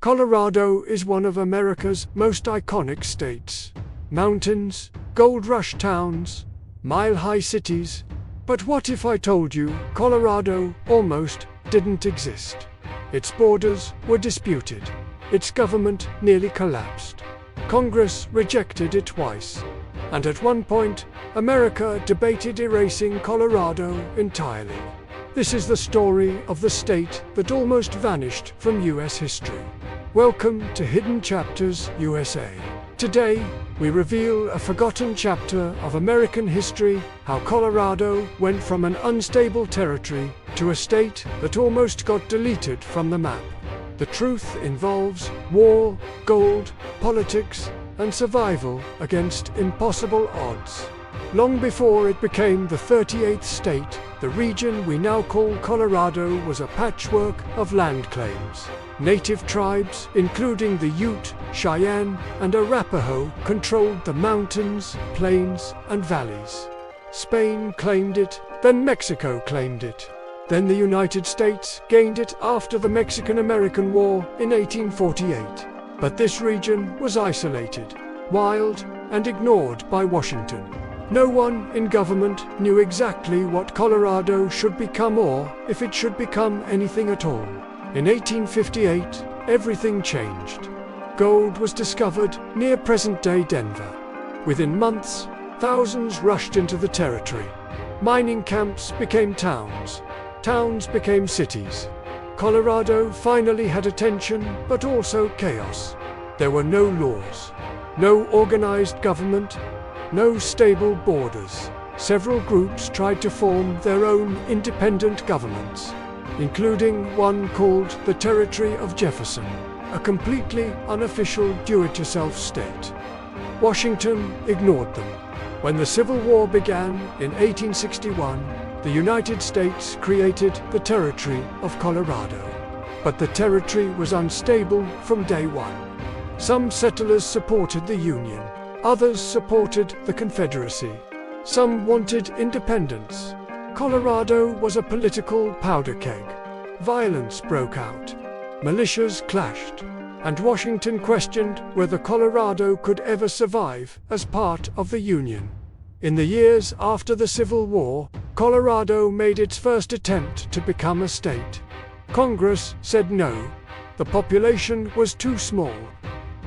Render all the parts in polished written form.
Colorado is one of America's most iconic states. Mountains, gold rush towns, mile-high cities. But what if I told you Colorado almost didn't exist? Its borders were disputed. Its government nearly collapsed. Congress rejected it twice. And at one point, America debated erasing Colorado entirely. This is the story of the state that almost vanished from US history. Welcome to Hidden Chapters USA. Today, we reveal a forgotten chapter of American history, how Colorado went from an unstable territory to a state that almost got deleted from the map. The truth involves war, gold, politics, and survival against impossible odds. Long before it became the 38th state, the region we now call Colorado was a patchwork of land claims. Native tribes, including the Ute, Cheyenne, and Arapaho, controlled the mountains, plains, and valleys. Spain claimed it, then Mexico claimed it. Then the United States gained it after the Mexican-American War in 1848. But this region was isolated, wild, and ignored by Washington. No one in government knew exactly what Colorado should become or if it should become anything at all. In 1858, everything changed. Gold was discovered near present-day Denver. Within months, thousands rushed into the territory. Mining camps became towns. Towns became cities. Colorado finally had attention, but also chaos. There were no laws, no organized government, no stable borders. Several groups tried to form their own independent governments, including one called the Territory of Jefferson, a completely unofficial do-it-yourself state. Washington ignored them. When the Civil War began in 1861, the United States created the Territory of Colorado. But the territory was unstable from day one. Some settlers supported the Union. Others supported the Confederacy. Some wanted independence. Colorado was a political powder keg. Violence broke out. Militias clashed. And Washington questioned whether Colorado could ever survive as part of the Union. In the years after the Civil War, Colorado made its first attempt to become a state. Congress said no. The population was too small.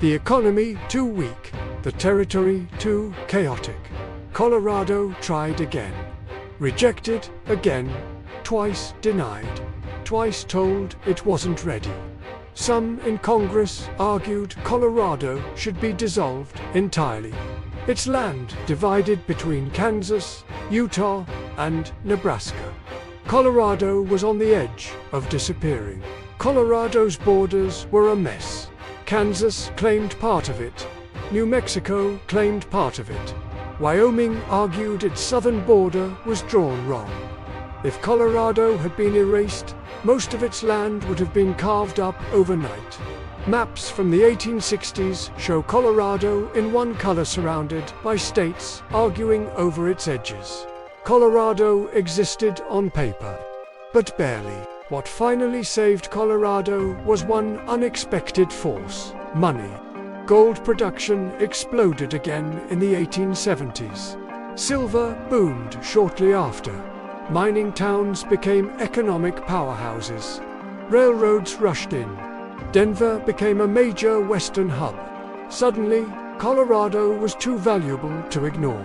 The economy too weak. The territory too chaotic. Colorado tried again. Rejected again. Twice denied. Twice told it wasn't ready. Some in Congress argued Colorado should be dissolved entirely. Its land divided between Kansas, Utah, and Nebraska. Colorado was on the edge of disappearing. Colorado's borders were a mess. Kansas claimed part of it. New Mexico claimed part of it. Wyoming argued its southern border was drawn wrong. If Colorado had been erased, most of its land would have been carved up overnight. Maps from the 1860s show Colorado in one color surrounded by states arguing over its edges. Colorado existed on paper, but barely. What finally saved Colorado was one unexpected force: money. Gold production exploded again in the 1870s. Silver boomed shortly after. Mining towns became economic powerhouses. Railroads rushed in. Denver became a major Western hub. Suddenly, Colorado was too valuable to ignore.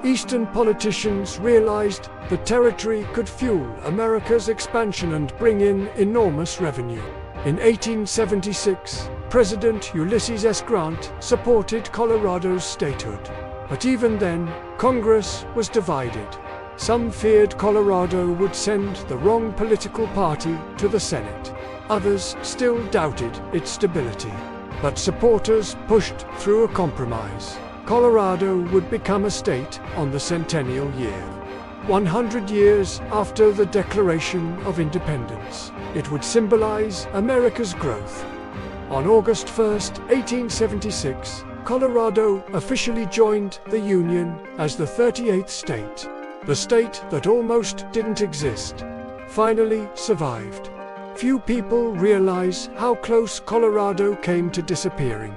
Eastern politicians realized the territory could fuel America's expansion and bring in enormous revenue. In 1876, President Ulysses S. Grant supported Colorado's statehood. But even then, Congress was divided. Some feared Colorado would send the wrong political party to the Senate. Others still doubted its stability. But supporters pushed through a compromise. Colorado would become a state on the centennial year. 100 years after the Declaration of Independence, it would symbolize America's growth. On August 1st, 1876, Colorado officially joined the Union as the 38th state. The state that almost didn't exist finally survived. Few people realize how close Colorado came to disappearing.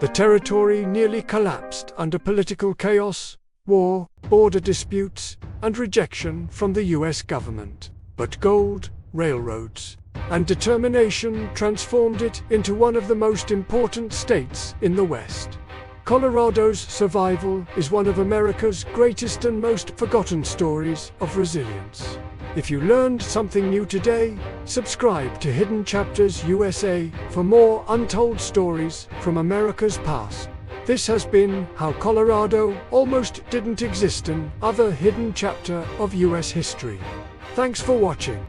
The territory nearly collapsed under political chaos, war, border disputes, and rejection from the US government. But gold, railroads, and determination transformed it into one of the most important states in the West. Colorado's survival is one of America's greatest and most forgotten stories of resilience. If you learned something new today, subscribe to Hidden Chapters USA for more untold stories from America's past. This has been How Colorado Almost Didn't Exist, another hidden chapter of US history. Thanks for watching.